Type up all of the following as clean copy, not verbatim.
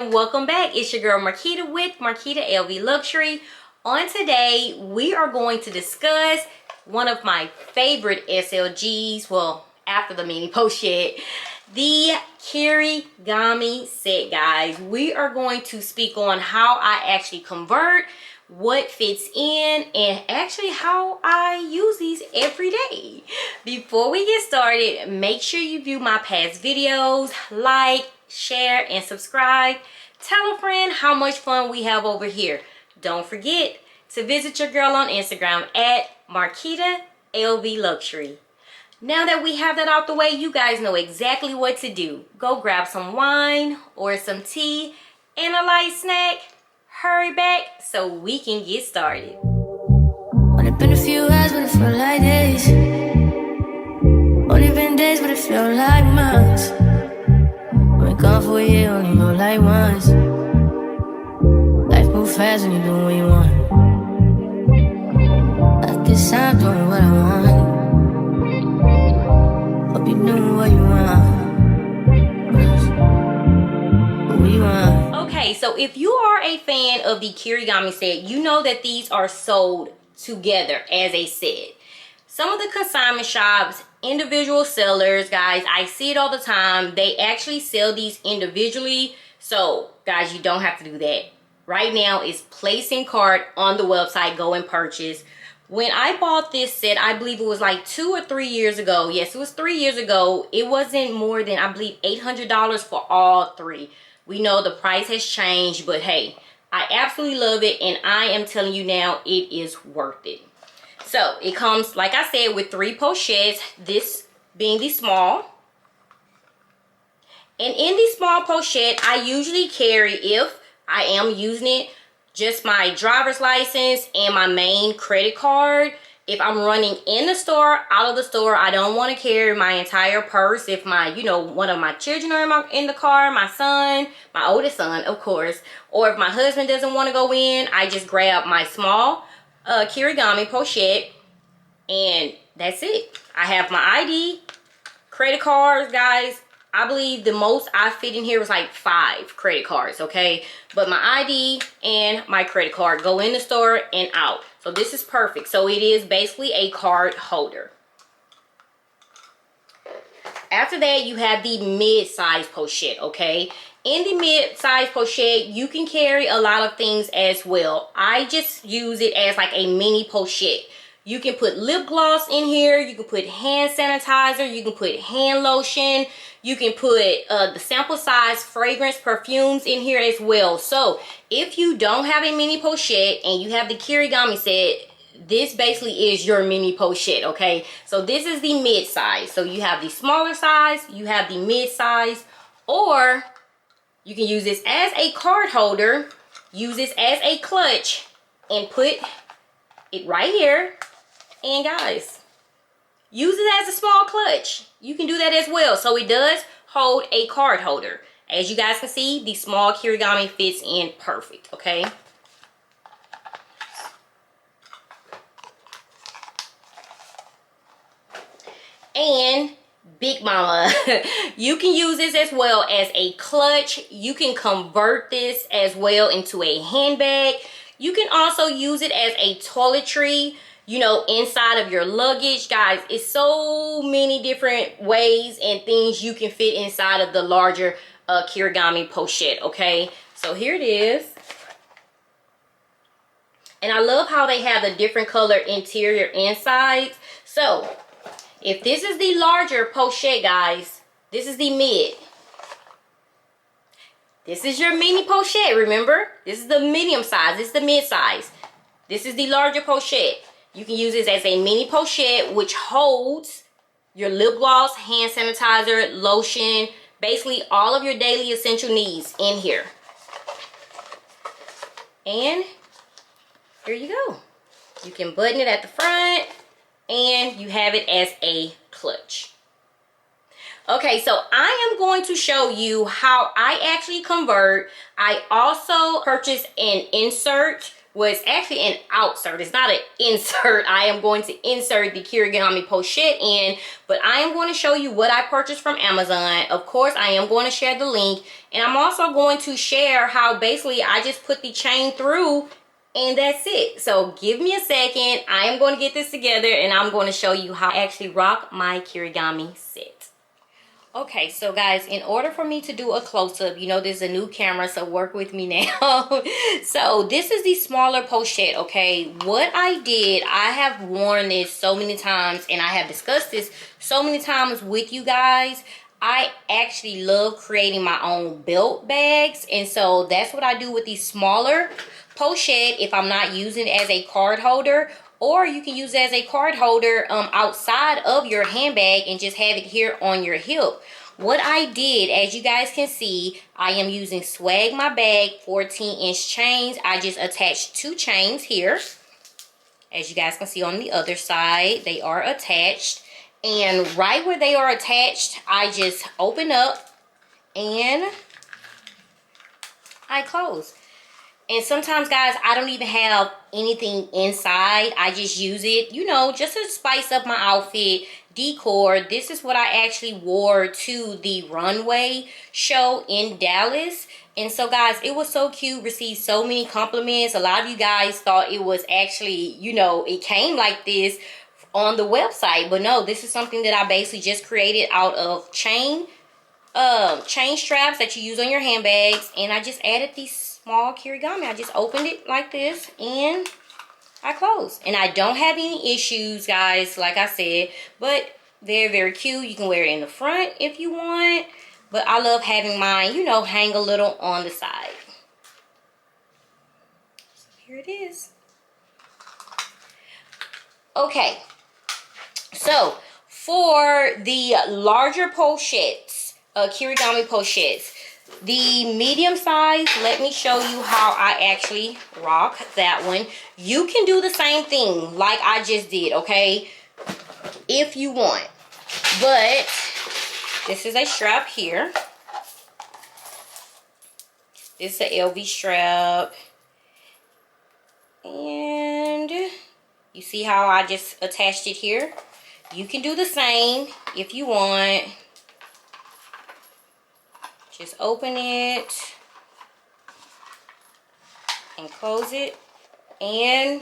Welcome back. It's your girl Marquita with Marquita LV Luxury. On today, we are going to discuss one of my favorite SLGs. Well, after the mini pochette, the Kirigami set, guys. We are going to speak on how I actually convert, what fits in, and actually how I use these every day. Before we get started, make sure you view my past videos, like, share, and subscribe. Tell a friend how much fun we have over here. Don't forget to visit your girl on Instagram at Marquita LV Luxury. Now that we have that out the way, you guys know exactly what to do. Go grab some wine or some tea and a light snack. Hurry back so we can get started. Only been a few hours, but it felt like days. Only been days, but it felt like months. Been gone for a year, only know like once. Life moves fast when you do what you want. I guess I'm doing what I want. Hope you doing what you want. What you want. Okay, so if you are a fan of the Kirigami set, you know that these are sold together as a set. Some of the consignment shops, individual sellers, guys, I see it all the time. They actually sell these individually. So, guys, you don't have to do that. Right now, it's placing cart on the website. Go and purchase. When I bought this set, I believe it was like 2 or 3 years ago. Yes, it was 3 years ago. It wasn't more than, I believe, $800 for all three. We know the price has changed, but hey, I absolutely love it. And I am telling you now, it is worth it. So it comes, like I said, with 3 pochettes, this being the small. And in the small pochette, I usually carry, if I am using it, just my driver's license and my main credit card. If I'm running in the store, out of the store, I don't want to carry my entire purse. If my, one of my children are in the car, my son, my oldest son, of course, or if my husband doesn't want to go in, I just grab my small Kirigami pochette, and that's it. I have my ID, credit cards, guys. I believe the most I fit in here was like 5 credit cards, okay? But my ID and my credit card go in the store and out. So this is perfect. So it is basically a card holder. After that, you have the mid-size pochette, okay? In the mid-size pochette, you can carry a lot of things as well. I just use it as like a mini pochette. You can put lip gloss in here. You can put hand sanitizer. You can put hand lotion. You can put the sample size fragrance perfumes in here as well. So if you don't have a mini pochette and you have the Kirigami set, this basically is your mini pochette, okay? So this is the mid size. So you have the smaller size, you have the mid size, or you can use this as a card holder, use this as a clutch, and put it right here. And guys, use it as a small clutch. You can do that as well. So it does hold a card holder. As you guys can see, the small Kirigami fits in perfect, okay? And Big Mama, you can use this as well as a clutch. You can convert this as well into a handbag. You can also use it as a toiletry, inside of your luggage. Guys, it's so many different ways and things you can fit inside of the larger Kirigami pochette, okay? So here it is. And I love how they have the different color interior insides. So if this is the larger pochette, guys, this is the mid. This is your mini pochette, remember? This is the medium size. This is the mid size. This is the larger pochette. You can use this as a mini pochette, which holds your lip gloss, hand sanitizer, lotion, basically all of your daily essential needs in here. And here you go. You can button it at the front, and you have it as a clutch. Okay, so I am going to show you how I actually convert. I also purchased an insert was actually an outsert. It's not an insert. I am going to insert the Kirigami pochette in, but I am going to show you what I purchased from Amazon. Of course, I am going to share the link, and I'm also going to share how basically I just put the chain through and that's it. So give me a second. I am going to get this together and I'm going to show you how I actually rock my Kirigami set. Okay, so guys, in order for me to do a close-up, you know, there's a new camera, so work with me now. So this is the smaller pochette, okay? What I did, I have worn this so many times and I have discussed this so many times with you guys. I actually love creating my own belt bags, and so that's what I do with these smaller pochette if I'm not using it as a card holder, or you can use it as a card holder outside of your handbag and just have it here on your hip. What I did, as you guys can see, I am using Swag My Bag 14-inch chains. I just attached 2 chains here. As you guys can see on the other side, they are attached. And right where they are attached, I just open up and I close. And sometimes, guys, I don't even have anything inside. I just use it, you know, just to spice up my outfit, decor. This is what I actually wore to the runway show in Dallas. And so, guys, it was so cute. Received so many compliments. A lot of you guys thought it was actually, you know, it came like this on the website. But no, this is something that I basically just created out of chain straps that you use on your handbags. And I just added these small Kirigami. I just opened it like this and I close. And I don't have any issues, guys, like I said, but very, very cute. You can wear it in the front if you want, but I love having mine, you know, hang a little on the side. So here it is. Okay, so for the larger pochettes, Kirigami pochettes, the medium size, let me show you how I actually rock that one. You can do the same thing like I just did, okay, if you want. But this is a strap here. This is an LV strap. And you see how I just attached it here? You can do the same if you want. Just open it and close it, and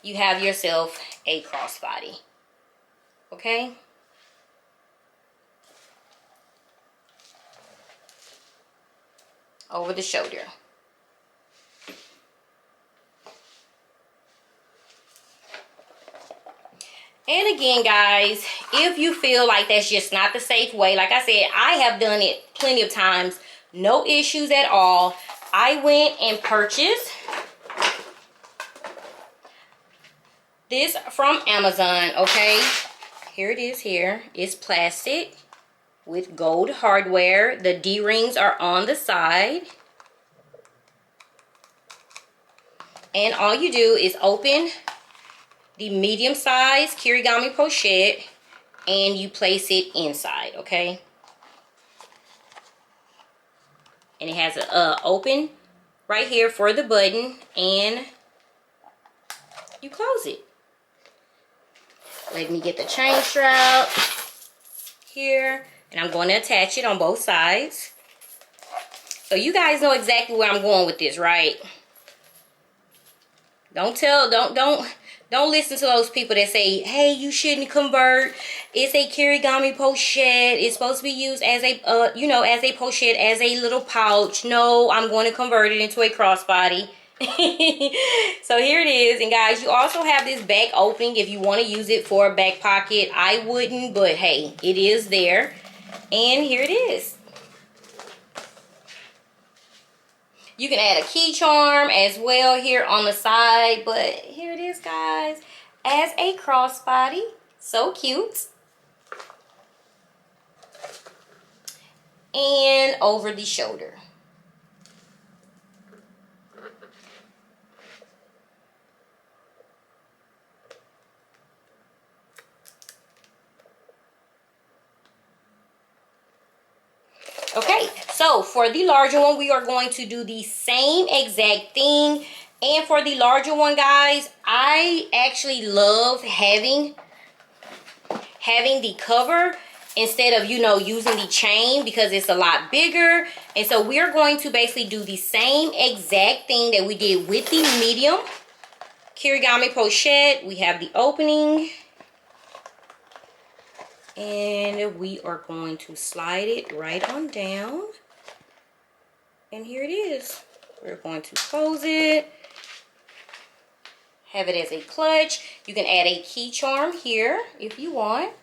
you have yourself a crossbody. Okay? Over the shoulder. And again, guys, if you feel like that's just not the safe way, like I said, I have done it plenty of times, no issues at all. I went and purchased this from Amazon, okay? Here it is here. It's plastic with gold hardware. The D-rings are on the side. And all you do is open the medium size Kirigami pochette and you place it inside, okay? And it has a open right here for the button, and you close it. Let me get the chain strap here, and I'm going to attach it on both sides. So you guys know exactly where I'm going with this, right? Don't listen to those people that say, hey, you shouldn't convert. It's a Kirigami pochette. It's supposed to be used as a, you know, as a pochette, as a little pouch. No, I'm going to convert it into a crossbody. So here it is. And guys, you also have this back opening if you want to use it for a back pocket. I wouldn't, but hey, it is there. And here it is. You can add a key charm as well here on the side, but here it is, guys, as a crossbody. So cute. And over the shoulder. Okay, so for the larger one, we are going to do the same exact thing. And for the larger one, guys, I actually love having the cover instead of, you know, using the chain because it's a lot bigger. And so we're going to basically do the same exact thing that we did with the medium Kirigami pochette. We have the opening and we are going to slide it right on down. And here it is. We're going to close it. Have it as a clutch. You can add a key charm here if you want.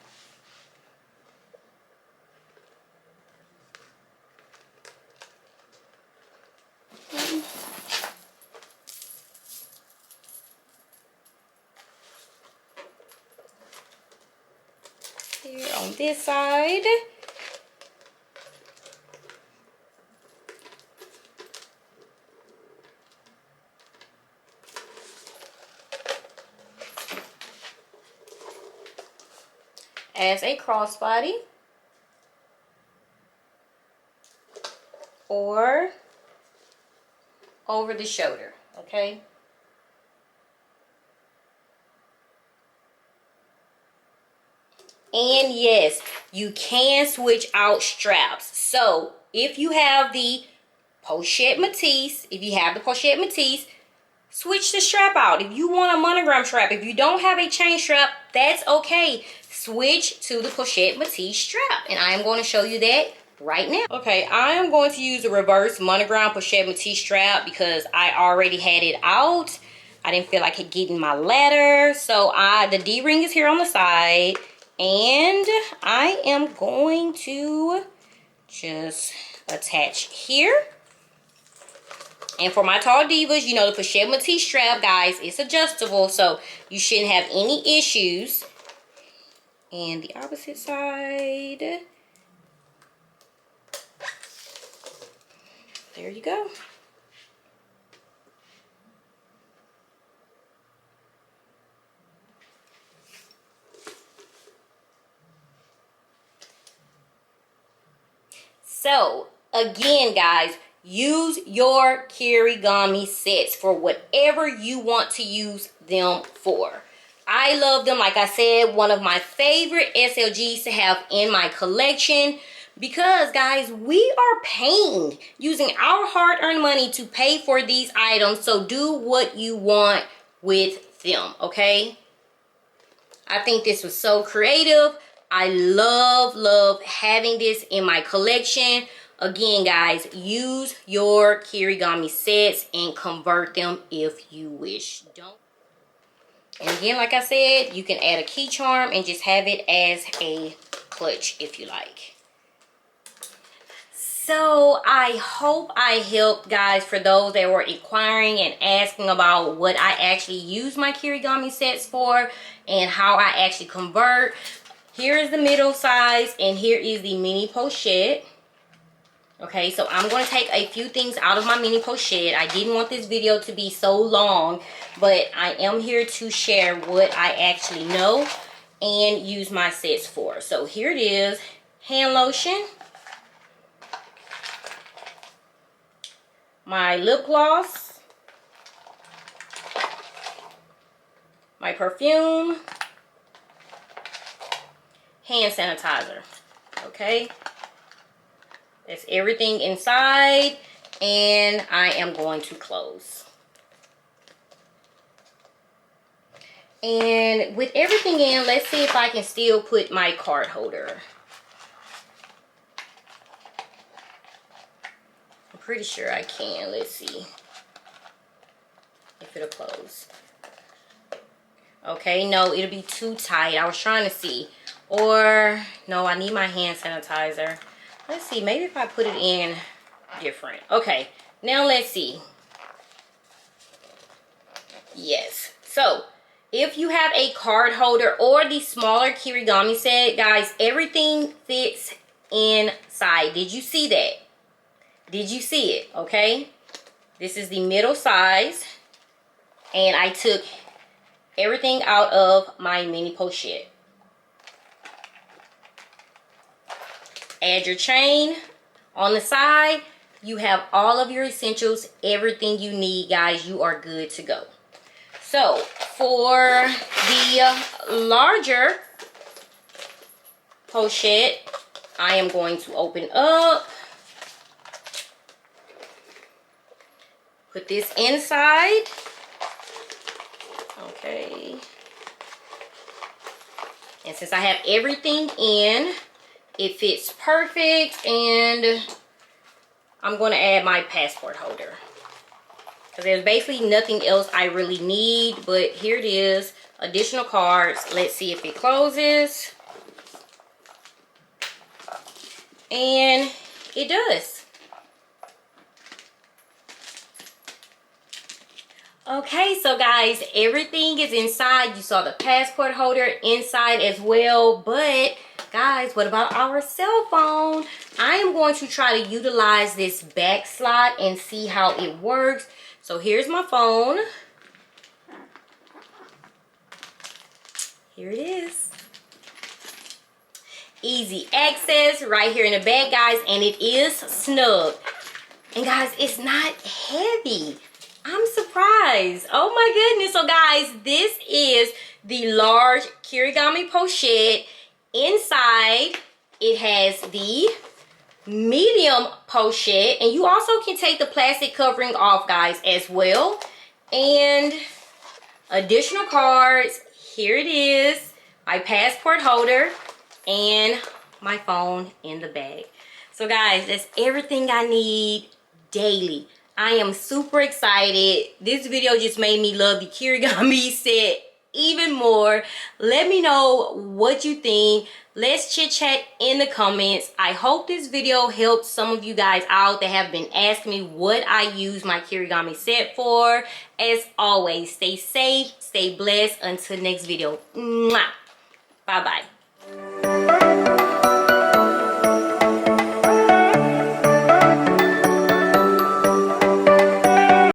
Here on this side. As a crossbody or over the shoulder, okay? And yes, you can switch out straps. So if you have the pochette Matisse, switch the strap out. If you want a monogram strap, if you don't have a chain strap, that's okay. Switch to the pochette Matisse strap. And I am going to show you that right now. Okay, I am going to use the reverse monogram pochette Matisse strap because I already had it out. I didn't feel like it getting my ladder. So the D-ring is here on the side. And I am going to just attach here. And for my tall divas, you know, the pochette Matisse strap, guys, it's adjustable, so you shouldn't have any issues. And the opposite side. There you go. So, again, guys, use your Kirigami sets for whatever you want to use them for. I love them. Like I said, one of my favorite SLGs to have in my collection because, guys, we are paying, using our hard-earned money to pay for these items. So do what you want with them, okay? I think this was so creative. I love having this in my collection. Again, guys, use your Kirigami sets and convert them if you wish. And again, like I said, you can add a key charm and just have it as a clutch if you like. So I hope I helped, guys, for those that were inquiring and asking about what I actually use my Kirigami sets for and how I actually convert. Here is the middle size and here is the mini pochette. Okay, so I'm going to take a few things out of my mini pochette. I didn't want this video to be so long, but I am here to share what I actually know and use my sets for. So here it is, hand lotion, my lip gloss, my perfume, hand sanitizer, okay? That's everything inside, and I am going to close. And with everything in, let's see if I can still put my card holder. I'm pretty sure I can. Let's see if it'll close. Okay, no, it'll be too tight. I was trying to see. Or, no, I need my hand sanitizer. Let's see, maybe if I put it in different. Okay, now let's see. Yes, so if you have a card holder or the smaller Kirigami set, guys, everything fits inside. Did you see that? Did you see it? Okay, this is the middle size, and I took everything out of my mini pochette. Add your chain on the side. you have all of your essentials, everything you need, guys. You are good to go. So for the larger pochette, I am going to open up, put this inside. Okay. And since I have everything in, it fits perfect, and I'm going to add my passport holder. Because there's basically nothing else I really need, but here it is. Additional cards. Let's see if it closes. And it does. Okay, so guys, everything is inside. You saw the passport holder inside as well, but guys, what about our cell phone? I am going to try to utilize this back slot and see how it works. So here's my phone. Here it is. Easy access right here in the back, guys, and it is snug. And guys, it's not heavy. I'm surprised. Oh my goodness. So guys, this is the large Kirigami pochette. Inside, it has the medium pochette, and you also can take the plastic covering off, guys, as well. And additional cards. Here it is, my passport holder and my phone in the bag. So guys, that's everything I need daily. I am super excited. This video just made me love the Kirigami set even more. Let me know what you think. Let's chit chat in the comments. I hope this video helped some of you guys out that have been asking me what I use my Kirigami set for. As always, stay safe, stay blessed. Until next video. Mwah. Bye bye.